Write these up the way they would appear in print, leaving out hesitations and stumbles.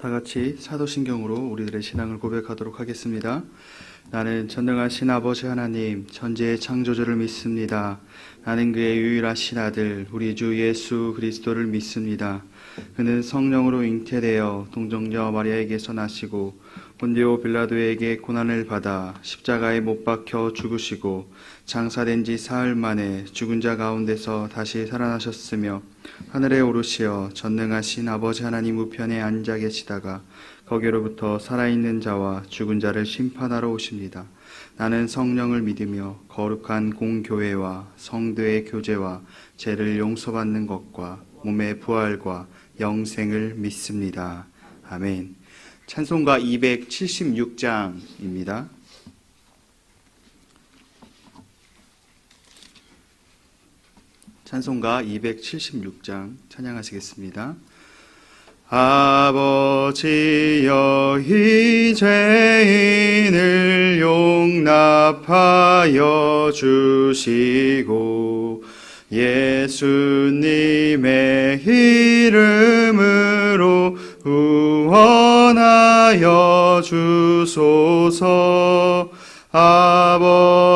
다 같이 사도신경으로 우리들의 신앙을 고백하도록 하겠습니다. 나는 전능하신 아버지 하나님, 천지의 창조주를 믿습니다. 나는 그의 유일하신 아들, 우리 주 예수 그리스도를 믿습니다. 그는 성령으로 잉태되어 동정녀 마리아에게서 나시고 본디오 빌라도에게 고난을 받아 십자가에 못 박혀 죽으시고 장사된 지 사흘 만에 죽은 자 가운데서 다시 살아나셨으며 하늘에 오르시어 전능하신 아버지 하나님 우편에 앉아 계시다가 거기로부터 살아있는 자와 죽은 자를 심판하러 오십니다. 나는 성령을 믿으며 거룩한 공교회와 성도의 교제와 죄를 용서받는 것과 몸의 부활과 영생을 믿습니다. 아멘. 찬송가 276장입니다. 찬송가 276장 찬양하시겠습니다. 아버지여 이 죄인을 용납하여 주시고 예수님의 이름으로 구원하여 주소서.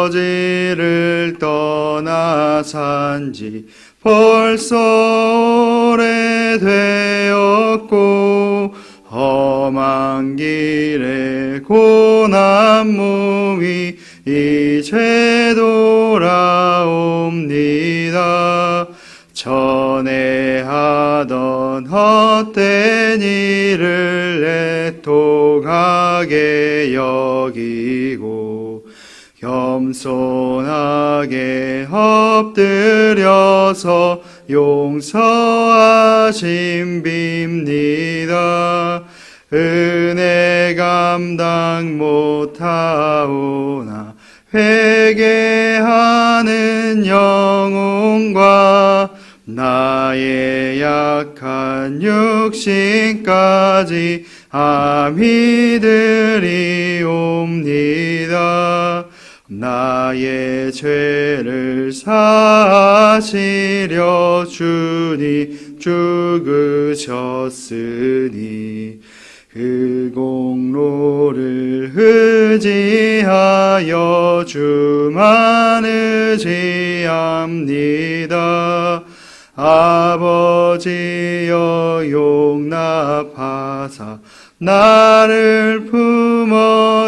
아버지를 떠나 산지 벌써 오래되었고 험한 길에 고난 몸이 이제 돌아옵니다. 전에 하던 헛된 일을 애통하게 여기고 겸손하게 엎드려서 용서하심 빕니다. 은혜 감당 못하오나 회개하는 영혼과 나의 약한 육신까지 아미 드리옵니다. 나의 죄를 사하시려 주님 죽으셨으니 그 공로를 의지하여 주만 의지합니다. 아버지여 용납하사 나를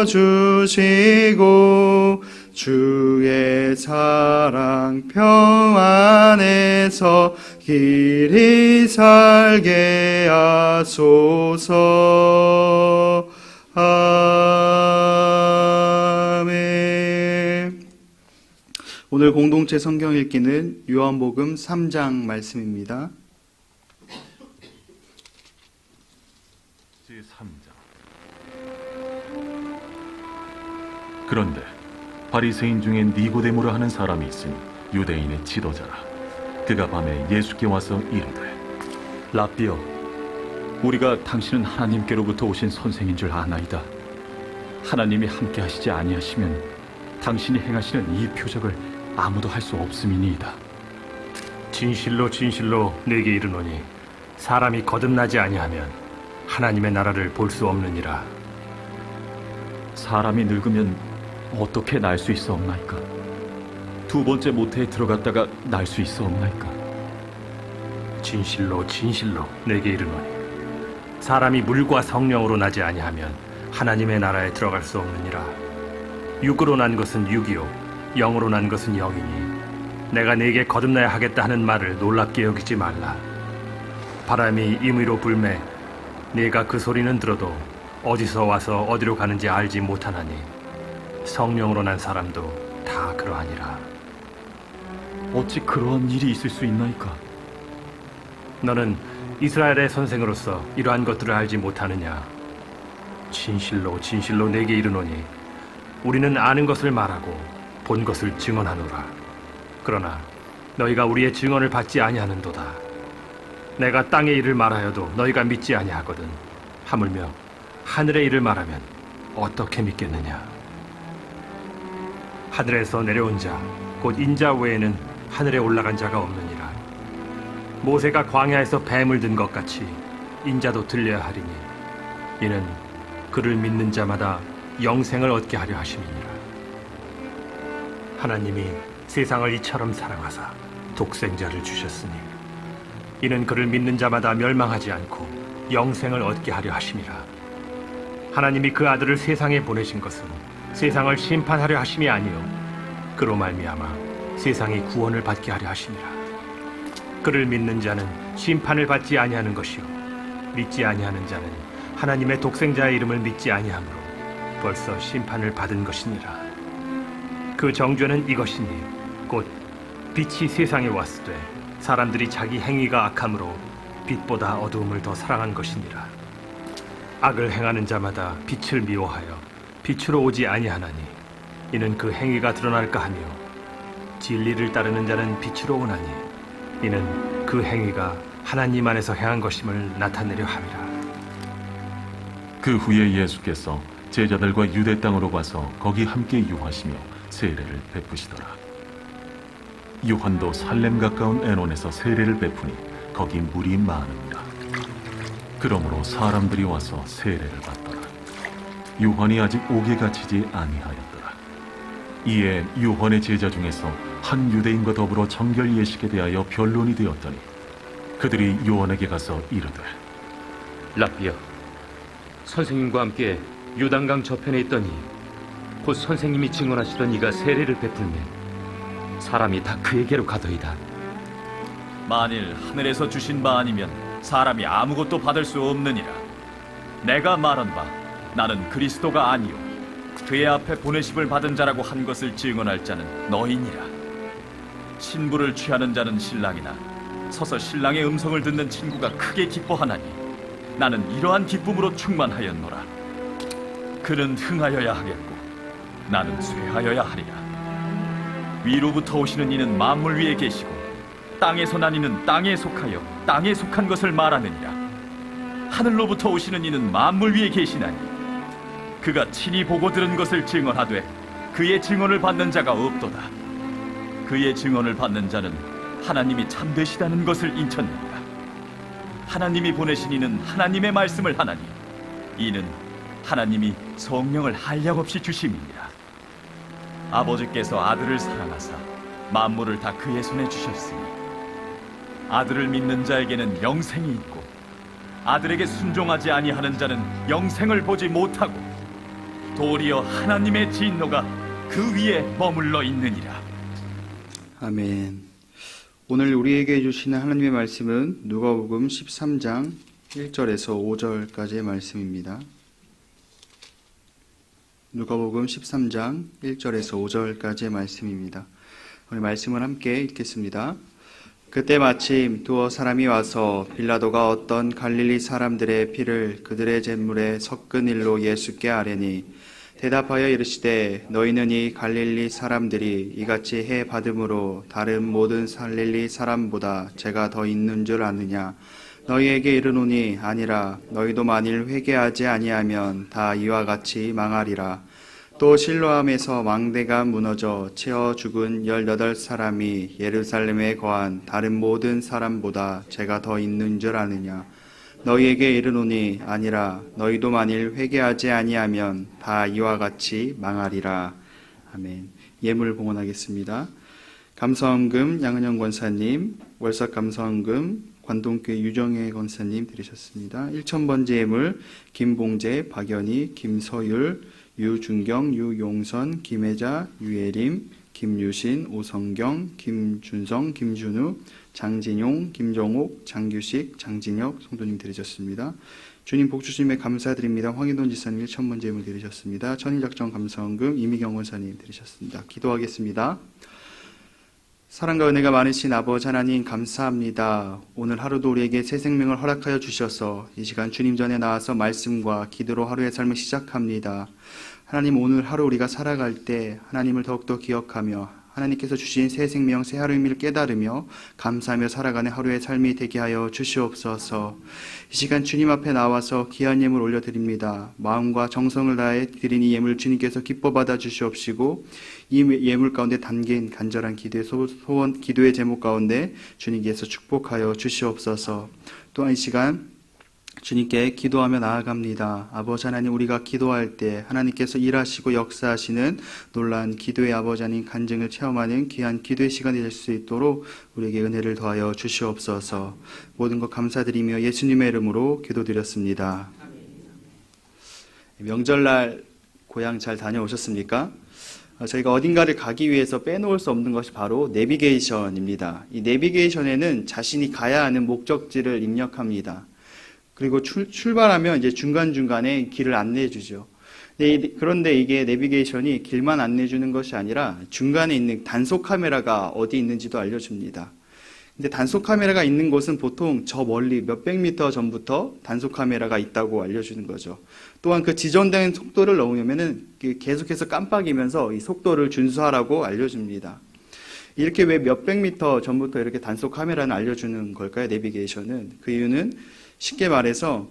품어주시고 주의 사랑 평안에서 길이 살게 하소서. 아멘. 오늘 공동체 성경 읽기는 요한복음 3장 말씀입니다. 제3장. 그런데 바리새인 중에 니고데모라 하는 사람이 있으니 유대인의 지도자라. 그가 밤에 예수께 와서 이르되, 랍비여, 우리가 당신은 하나님께로부터 오신 선생인 줄 아나이다. 하나님이 함께 하시지 아니하시면 당신이 행하시는 이 표적을 아무도 할 수 없음이니이다. 진실로 진실로 내게 이르노니 사람이 거듭나지 아니하면 하나님의 나라를 볼 수 없느니라. 사람이 늙으면 어떻게 날 수 있사옵나이까? 두 번째 모태에 들어갔다가 날 수 있사옵나이까? 진실로 진실로 내게 이르노니 사람이 물과 성령으로 나지 아니하면 하나님의 나라에 들어갈 수 없느니라. 육으로 난 것은 육이요 영으로 난 것은 영이니 내가 네게 거듭나야 하겠다 하는 말을 놀랍게 여기지 말라. 바람이 임의로 불매 네가 그 소리는 들어도 어디서 와서 어디로 가는지 알지 못하나니 성령으로 난 사람도 다 그러하니라. 어찌 그러한 일이 있을 수 있나이까? 너는 이스라엘의 선생으로서 이러한 것들을 알지 못하느냐? 진실로 진실로 내게 이르노니 우리는 아는 것을 말하고 본 것을 증언하노라. 그러나 너희가 우리의 증언을 받지 아니하는도다. 내가 땅의 일을 말하여도 너희가 믿지 아니하거든. 하물며 하늘의 일을 말하면 어떻게 믿겠느냐? 하늘에서 내려온 자 곧 인자 외에는 하늘에 올라간 자가 없느니라. 모세가 광야에서 뱀을 든 것 같이 인자도 들려야 하리니 이는 그를 믿는 자마다 영생을 얻게 하려 하심이니라. 하나님이 세상을 이처럼 사랑하사 독생자를 주셨으니 이는 그를 믿는 자마다 멸망하지 않고 영생을 얻게 하려 하심이라. 하나님이 그 아들을 세상에 보내신 것은 세상을 심판하려 하심이 아니요 그로 말미암아 세상이 구원을 받게 하려 하심이라. 그를 믿는 자는 심판을 받지 아니하는 것이요 믿지 아니하는 자는 하나님의 독생자의 이름을 믿지 아니하므로 벌써 심판을 받은 것이니라. 그 정죄는 이것이니 곧 빛이 세상에 왔으되 사람들이 자기 행위가 악함으로 빛보다 어두움을 더 사랑한 것이니라. 악을 행하는 자마다 빛을 미워하여 빛으로 오지 아니하나니 이는 그 행위가 드러날까 하며 진리를 따르는 자는 빛으로 오나니 이는 그 행위가 하나님 안에서 행한 것임을 나타내려 함이라. 그 후에 예수께서 제자들과 유대 땅으로 가서 거기 함께 유하시며 세례를 베푸시더라. 요한도 살렘 가까운 에논에서 세례를 베푸니 거기 물이 많으니라. 그러므로 사람들이 와서 세례를 받더라. 요한이 아직 옥에 갇히지 아니하였더라. 이에 요한의 제자 중에서 한 유대인과 더불어 정결 예식에 대하여 변론이 되었더니 그들이 요한에게 가서 이르되 랍비여, 선생님과 함께 요단강 저편에 있더니 곧 선생님이 증언하시던 이가 세례를 베풀면 사람이 다 그에게로 가더이다. 만일 하늘에서 주신 바 아니면 사람이 아무것도 받을 수 없느니라. 내가 말한 바 나는 그리스도가 아니요 그의 앞에 보내심을 받은 자라고 한 것을 증언할 자는 너희니라. 신부를 취하는 자는 신랑이나 서서 신랑의 음성을 듣는 친구가 크게 기뻐하나니 나는 이러한 기쁨으로 충만하였노라. 그는 흥하여야 하겠고 나는 쇠하여야 하리라. 위로부터 오시는 이는 만물 위에 계시고 땅에서 난 이는 땅에 속하여 땅에 속한 것을 말하느니라. 하늘로부터 오시는 이는 만물 위에 계시나니 그가 친히 보고 들은 것을 증언하되 그의 증언을 받는 자가 없도다. 그의 증언을 받는 자는 하나님이 참되시다는 것을 인쳤느니라. 하나님이 보내신 이는 하나님의 말씀을 하나니 이는 하나님이 성령을 한량없이 주심이니라. 아버지께서 아들을 사랑하사 만물을 다 그의 손에 주셨으니 아들을 믿는 자에게는 영생이 있고 아들에게 순종하지 아니하는 자는 영생을 보지 못하고 도리어 하나님의 진노가 그 위에 머물러 있느니라. 아멘. 오늘 우리에게 주시는 하나님의 말씀은 누가복음 13장 1절에서 5절까지의 말씀입니다. 누가복음 13장 1절에서 5절까지의 말씀입니다. 오늘 말씀을 함께 읽겠습니다. 그때 마침 두어 사람이 와서 빌라도가 어떤 갈릴리 사람들의 피를 그들의 제물에 섞은 일로 예수께 아뢰니 대답하여 이르시되 너희는 이 갈릴리 사람들이 이같이 해 받음으로 다른 모든 갈릴리 사람보다 죄가 더 있는 줄 아느냐. 너희에게 이르노니 아니라 너희도 만일 회개하지 아니하면 다 이와 같이 망하리라. 또 실로암에서 망대가 무너져 채워 죽은 18사람이 예루살렘에 거한 다른 모든 사람보다 죄가 더 있는 줄 아느냐. 너희에게 이르노니 아니라 너희도 만일 회개하지 아니하면 다 이와 같이 망하리라. 아멘. 예물 봉헌하겠습니다. 감사원금 양은영 권사님, 월삭 감사원금 관동교회 유정혜 권사님 드리셨습니다. 1,000번째 예물 김봉재, 박연희, 김서율, 유준경, 유용선, 김혜자, 유예림, 김유신, 오성경, 김준성, 김준우, 장진용, 김정옥, 장규식, 장진혁 성도님 드리셨습니다. 주님 복 주심에 감사드립니다. 황인돈 지사님 1,000번째 예물 드리셨습니다. 천일작정 감사원금 이미경 권사님 드리셨습니다. 기도하겠습니다. 사랑과 은혜가 많으신 아버지 하나님 감사합니다. 오늘 하루도 우리에게 새 생명을 허락하여 주셔서 이 시간 주님 전에 나와서 말씀과 기도로 하루의 삶을 시작합니다. 하나님 오늘 하루 우리가 살아갈 때 하나님을 더욱더 기억하며 하나님께서 주신 새 생명, 새 하루 의미를 깨달으며 감사하며 살아가는 하루의 삶이 되게 하여 주시옵소서. 이 시간 주님 앞에 나와서 귀한 예물 올려드립니다. 마음과 정성을 다해 드린 이 예물 주님께서 기뻐 받아 주시옵시고 이 예물 가운데 담긴 간절한 기도의 소원, 기도의 제목 가운데 주님께서 축복하여 주시옵소서. 또한 이 시간 주님께 기도하며 나아갑니다. 아버지 하나님, 우리가 기도할 때 하나님께서 일하시고 역사하시는 놀라운 기도의 아버지 하나님 간증을 체험하는 귀한 기도의 시간이 될 수 있도록 우리에게 은혜를 더하여 주시옵소서. 모든 것 감사드리며 예수님의 이름으로 기도드렸습니다. 명절날 고향 잘 다녀오셨습니까? 저희가 어딘가를 가기 위해서 빼놓을 수 없는 것이 바로 내비게이션입니다. 이 내비게이션에는 자신이 가야 하는 목적지를 입력합니다. 그리고 출발하면 이제 중간중간에 길을 안내해 주죠. 그런데 이게 내비게이션이 길만 안내해 주는 것이 아니라 중간에 있는 단속 카메라가 어디 있는지도 알려줍니다. 근데 단속 카메라가 있는 곳은 보통 저 멀리 몇백 미터 전부터 단속 카메라가 있다고 알려주는 거죠. 또한 그 지정된 속도를 넘으면은 계속해서 깜빡이면서 이 속도를 준수하라고 알려줍니다. 이렇게 왜 몇백 미터 전부터 이렇게 단속 카메라는 알려주는 걸까요? 내비게이션은. 그 이유는 쉽게 말해서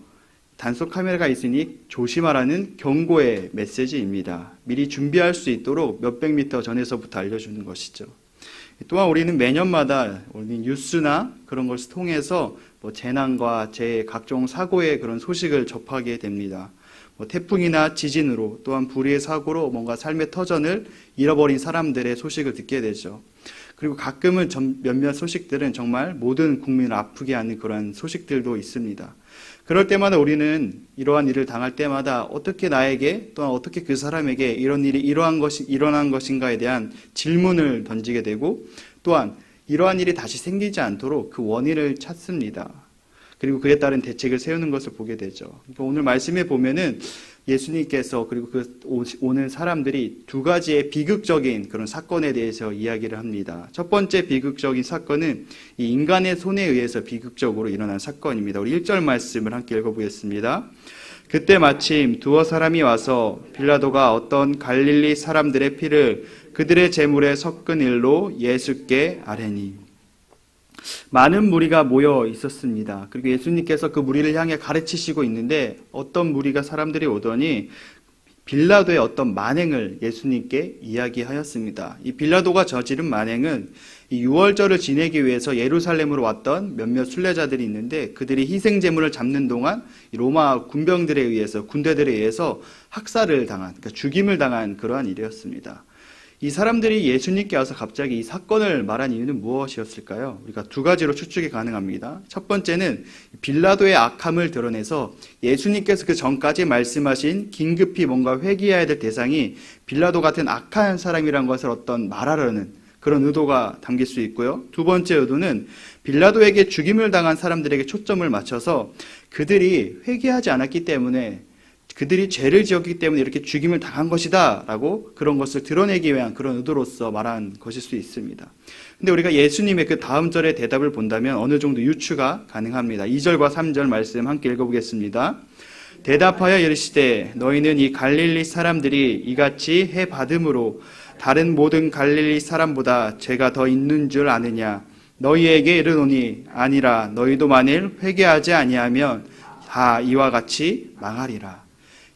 단속 카메라가 있으니 조심하라는 경고의 메시지입니다. 미리 준비할 수 있도록 몇백 미터 전에서부터 알려주는 것이죠. 또한 우리는 매년마다 우리 뉴스나 그런 것을 통해서 재난과 각종 사고의 그런 소식을 접하게 됩니다. 태풍이나 지진으로 또한 불의의 사고로 뭔가 삶의 터전을 잃어버린 사람들의 소식을 듣게 되죠. 그리고 가끔은 몇몇 소식들은 정말 모든 국민을 아프게 하는 그런 소식들도 있습니다. 그럴 때마다 우리는 이러한 일을 당할 때마다 어떻게 나에게 또한 어떻게 그 사람에게 이런 일이 일어난 것인가에 대한 질문을 던지게 되고 또한 이러한 일이 다시 생기지 않도록 그 원인을 찾습니다. 그리고 그에 따른 대책을 세우는 것을 보게 되죠. 그러니까 오늘 말씀에 보면은 예수님께서 그리고 오는 사람들이 두 가지의 비극적인 그런 사건에 대해서 이야기를 합니다. 첫 번째 비극적인 사건은 이 인간의 손에 의해서 비극적으로 일어난 사건입니다. 우리 1절 말씀을 함께 읽어보겠습니다. 그때 마침 두어 사람이 와서 빌라도가 어떤 갈릴리 사람들의 피를 그들의 제물에 섞은 일로 예수께 아뢰니. 많은 무리가 모여 있었습니다. 그리고 예수님께서 그 무리를 향해 가르치시고 있는데 어떤 무리가 사람들이 오더니 빌라도의 어떤 만행을 예수님께 이야기하였습니다. 이 빌라도가 저지른 만행은 이 유월절을 지내기 위해서 예루살렘으로 왔던 몇몇 순례자들이 있는데 그들이 희생제물을 잡는 동안 로마 군병들에 의해서 군대들에 의해서 학살을 당한, 그러니까 죽임을 당한 그러한 일이었습니다. 이 사람들이 예수님께 와서 갑자기 이 사건을 말한 이유는 무엇이었을까요? 우리가 두 가지로 추측이 가능합니다. 첫 번째는 빌라도의 악함을 드러내서 예수님께서 그 전까지 말씀하신 긴급히 뭔가 회개해야 될 대상이 빌라도 같은 악한 사람이란 것을 말하려는 그런 의도가 담길 수 있고요. 두 번째 의도는 빌라도에게 죽임을 당한 사람들에게 초점을 맞춰서 그들이 회개하지 않았기 때문에 그들이 죄를 지었기 때문에 이렇게 죽임을 당한 것이다 라고 그런 것을 드러내기 위한 그런 의도로서 말한 것일 수 있습니다. 근데 우리가 예수님의 그 다음 절의 대답을 본다면 어느 정도 유추가 가능합니다. 2절과 3절 말씀 함께 읽어보겠습니다. 대답하여 이르시되 너희는 이 갈릴리 사람들이 이같이 해 받음으로 다른 모든 갈릴리 사람보다 죄가 더 있는 줄 아느냐. 너희에게 이르노니 아니라 너희도 만일 회개하지 아니하면 다 이와 같이 망하리라.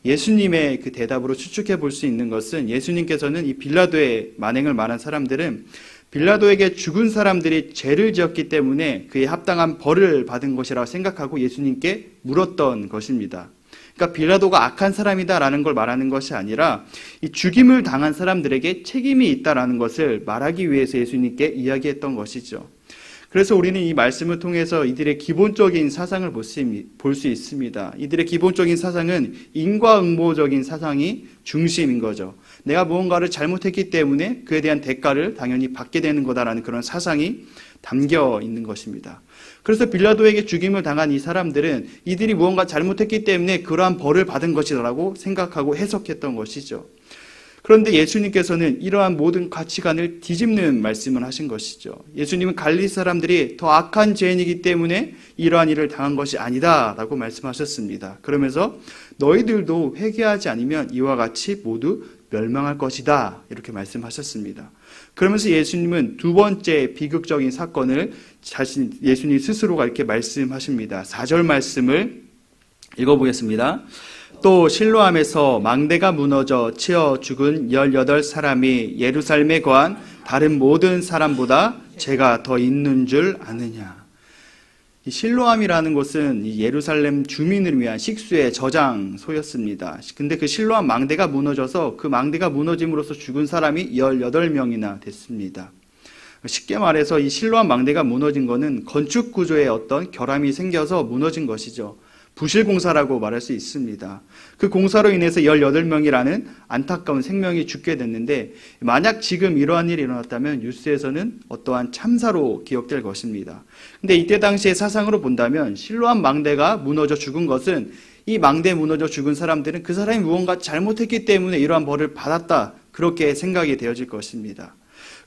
예수님의 그 대답으로 추측해 볼 수 있는 것은 예수님께서는 이 빌라도의 만행을 말한 사람들은 빌라도에게 죽은 사람들이 죄를 지었기 때문에 그에 합당한 벌을 받은 것이라고 생각하고 예수님께 물었던 것입니다. 그러니까 빌라도가 악한 사람이다라는 걸 말하는 것이 아니라 이 죽임을 당한 사람들에게 책임이 있다라는 것을 말하기 위해서 예수님께 이야기했던 것이죠. 그래서 우리는 이 말씀을 통해서 이들의 기본적인 사상을 볼 수 있습니다. 이들의 기본적인 사상은 인과응보적인 사상이 중심인 거죠. 내가 무언가를 잘못했기 때문에 그에 대한 대가를 당연히 받게 되는 거다라는 그런 사상이 담겨 있는 것입니다. 그래서 빌라도에게 죽임을 당한 이 사람들은 이들이 무언가 잘못했기 때문에 그러한 벌을 받은 것이라고 생각하고 해석했던 것이죠. 그런데 예수님께서는 이러한 모든 가치관을 뒤집는 말씀을 하신 것이죠. 예수님은 갈릴리 사람들이 더 악한 죄인이기 때문에 이러한 일을 당한 것이 아니다라고 말씀하셨습니다. 그러면서 너희들도 회개하지 않으면 이와 같이 모두 멸망할 것이다 이렇게 말씀하셨습니다. 그러면서 예수님은 두 번째 비극적인 사건을 예수님 스스로가 이렇게 말씀하십니다. 4절 말씀을 읽어보겠습니다. 또 실로암에서 망대가 무너져 치어 죽은 18사람이 예루살렘에 거한 다른 모든 사람보다 죄가 더 있는 줄 아느냐. 이 실로암이라는 곳은 이 예루살렘 주민을 위한 식수의 저장소였습니다. 근데 그 실로암 망대가 무너져서 그 망대가 무너짐으로써 죽은 사람이 18명이나 됐습니다. 쉽게 말해서 이 실로암 망대가 무너진 것은 건축 구조에 어떤 결함이 생겨서 무너진 것이죠. 부실 공사라고 말할 수 있습니다. 그 공사로 인해서 18명이라는 안타까운 생명이 죽게 됐는데, 만약 지금 이러한 일이 일어났다면 뉴스에서는 어떠한 참사로 기억될 것입니다. 근데 이때 당시의 사상으로 본다면 실로암 망대가 무너져 죽은 것은, 이 망대에 무너져 죽은 사람들은 그 사람이 무언가 잘못했기 때문에 이러한 벌을 받았다, 그렇게 생각이 되어질 것입니다.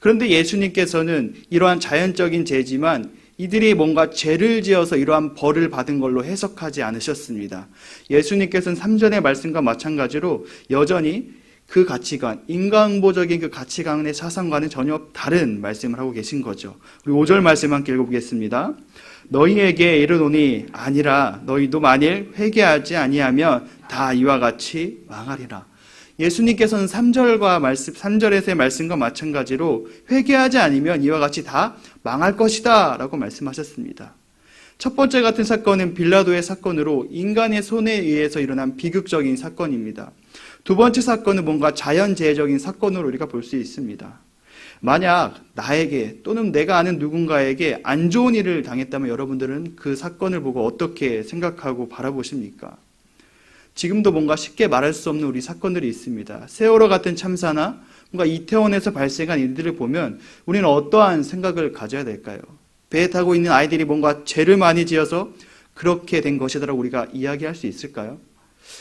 그런데 예수님께서는 이러한 자연적인 죄지만 이들이 뭔가 죄를 지어서 이러한 벌을 받은 걸로 해석하지 않으셨습니다. 예수님께서는 3절의 말씀과 마찬가지로 여전히 그 가치관, 인간보적인 그 가치관의 사상과는 전혀 다른 말씀을 하고 계신 거죠. 우리 5절 말씀 함께 읽어보겠습니다. 너희에게 이르노니 아니라 너희도 만일 회개하지 아니하면 다 이와 같이 망하리라. 예수님께서는 3절에서의 말씀과 마찬가지로 회개하지 않으면 이와 같이 다 망할 것이다 라고 말씀하셨습니다. 첫 번째 같은 사건은 빌라도의 사건으로 인간의 손에 의해서 일어난 비극적인 사건입니다. 두 번째 사건은 뭔가 자연재해적인 사건으로 우리가 볼 수 있습니다. 만약 나에게 또는 내가 아는 누군가에게 안 좋은 일을 당했다면 여러분들은 그 사건을 보고 어떻게 생각하고 바라보십니까? 지금도 뭔가 쉽게 말할 수 없는 우리 사건들이 있습니다. 세월호 같은 참사나 뭔가 이태원에서 발생한 일들을 보면 우리는 어떠한 생각을 가져야 될까요? 배에 타고 있는 아이들이 뭔가 죄를 많이 지어서 그렇게 된 것이다라고 우리가 이야기할 수 있을까요?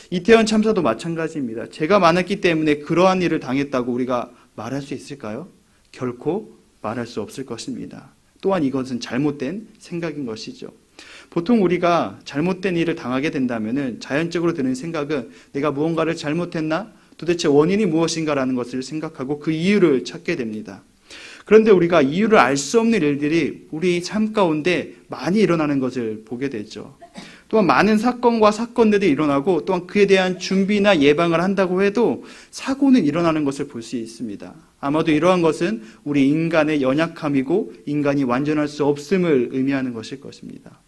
이태원 참사도 마찬가지입니다. 죄가 많았기 때문에 그러한 일을 당했다고 우리가 말할 수 있을까요? 결코 말할 수 없을 것입니다. 또한 이것은 잘못된 생각인 것이죠. 보통 우리가 잘못된 일을 당하게 된다면 자연적으로 드는 생각은 내가 무언가를 잘못했나? 도대체 원인이 무엇인가라는 것을 생각하고 그 이유를 찾게 됩니다. 그런데 우리가 이유를 알 수 없는 일들이 우리 삶 가운데 많이 일어나는 것을 보게 되죠. 또한 많은 사건과 사건들이 일어나고 또한 그에 대한 준비나 예방을 한다고 해도 사고는 일어나는 것을 볼 수 있습니다. 아마도 이러한 것은 우리 인간의 연약함이고 인간이 완전할 수 없음을 의미하는 것일 것입니다.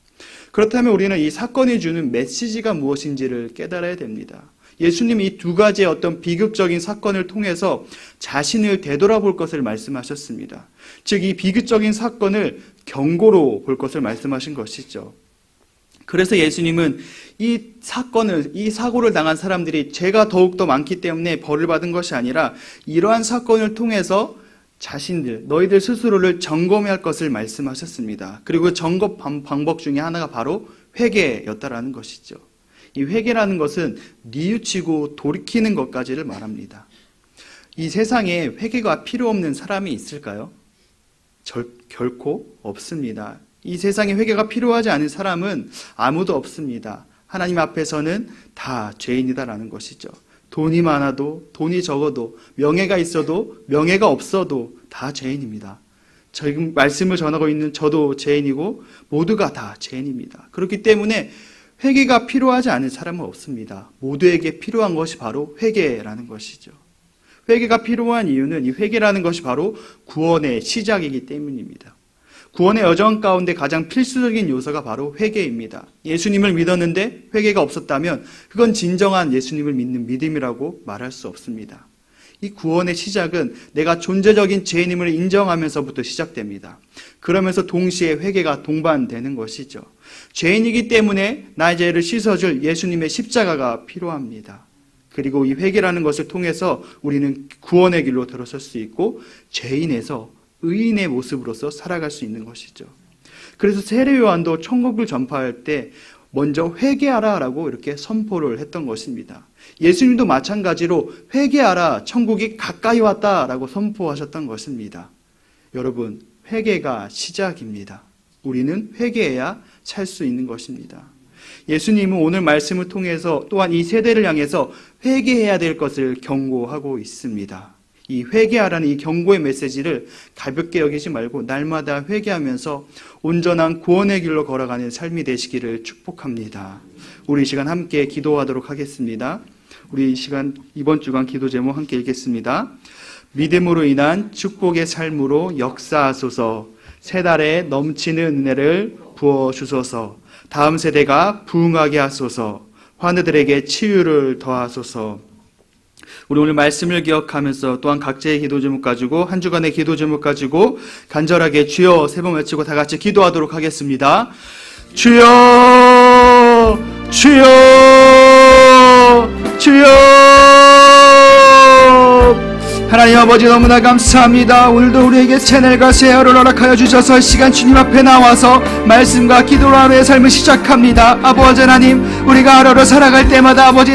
그렇다면 우리는 이 사건이 주는 메시지가 무엇인지를 깨달아야 됩니다. 예수님이 이 두 가지의 어떤 비극적인 사건을 통해서 자신을 되돌아볼 것을 말씀하셨습니다. 즉, 이 비극적인 사건을 경고로 볼 것을 말씀하신 것이죠. 그래서 예수님은 이 사고를 당한 사람들이 죄가 더욱더 많기 때문에 벌을 받은 것이 아니라 이러한 사건을 통해서 너희들 스스로를 점검해야 할 것을 말씀하셨습니다. 그리고 점검 방법 중에 하나가 바로 회개였다라는 것이죠. 이 회개라는 것은 뉘우치고 돌이키는 것까지를 말합니다. 이 세상에 회개가 필요 없는 사람이 있을까요? 결코 없습니다. 이 세상에 회개가 필요하지 않은 사람은 아무도 없습니다. 하나님 앞에서는 다 죄인이다라는 것이죠. 돈이 많아도 돈이 적어도 명예가 있어도 명예가 없어도 다 죄인입니다. 지금 말씀을 전하고 있는 저도 죄인이고 모두가 다 죄인입니다. 그렇기 때문에 회개가 필요하지 않은 사람은 없습니다. 모두에게 필요한 것이 바로 회개라는 것이죠. 회개가 필요한 이유는 이 회개라는 것이 바로 구원의 시작이기 때문입니다. 구원의 여정 가운데 가장 필수적인 요소가 바로 회개입니다. 예수님을 믿었는데 회개가 없었다면 그건 진정한 예수님을 믿는 믿음이라고 말할 수 없습니다. 이 구원의 시작은 내가 존재적인 죄인임을 인정하면서부터 시작됩니다. 그러면서 동시에 회개가 동반되는 것이죠. 죄인이기 때문에 나의 죄를 씻어줄 예수님의 십자가가 필요합니다. 그리고 이 회개라는 것을 통해서 우리는 구원의 길로 들어설 수 있고 죄인에서 의인의 모습으로서 살아갈 수 있는 것이죠. 그래서 세례 요한도 천국을 전파할 때 먼저 회개하라 라고 이렇게 선포를 했던 것입니다. 예수님도 마찬가지로 회개하라, 천국이 가까이 왔다 라고 선포하셨던 것입니다. 여러분, 회개가 시작입니다. 우리는 회개해야 살 수 있는 것입니다. 예수님은 오늘 말씀을 통해서 또한 이 세대를 향해서 회개해야 될 것을 경고하고 있습니다. 이 회개하라는 이 경고의 메시지를 가볍게 여기지 말고 날마다 회개하면서 온전한 구원의 길로 걸어가는 삶이 되시기를 축복합니다. 우리 이 시간 함께 기도하도록 하겠습니다. 우리 이 시간 이번 주간 기도 제목 함께 읽겠습니다. 믿음으로 인한 축복의 삶으로 역사하소서. 새 달에 넘치는 은혜를 부어 주소서. 다음 세대가 부흥하게 하소서. 환우들에게 치유를 더하소서. 우리 오늘 말씀을 기억하면서 또한 각자의 기도 제목 가지고 한 주간의 기도 제목 가지고 간절하게 주여 세 번 외치고 다 같이 기도하도록 하겠습니다. 주여 주여 주여. 하나님 아버지 너무나 감사합니다. 오늘도 우리에게 채널과 세월을 허락하여 주셔서 시간 주님 앞에 나와서 말씀과 기도로 하루의 삶을 시작합니다. 아버지 하나님, 우리가 하루를 살아갈 때마다 아버지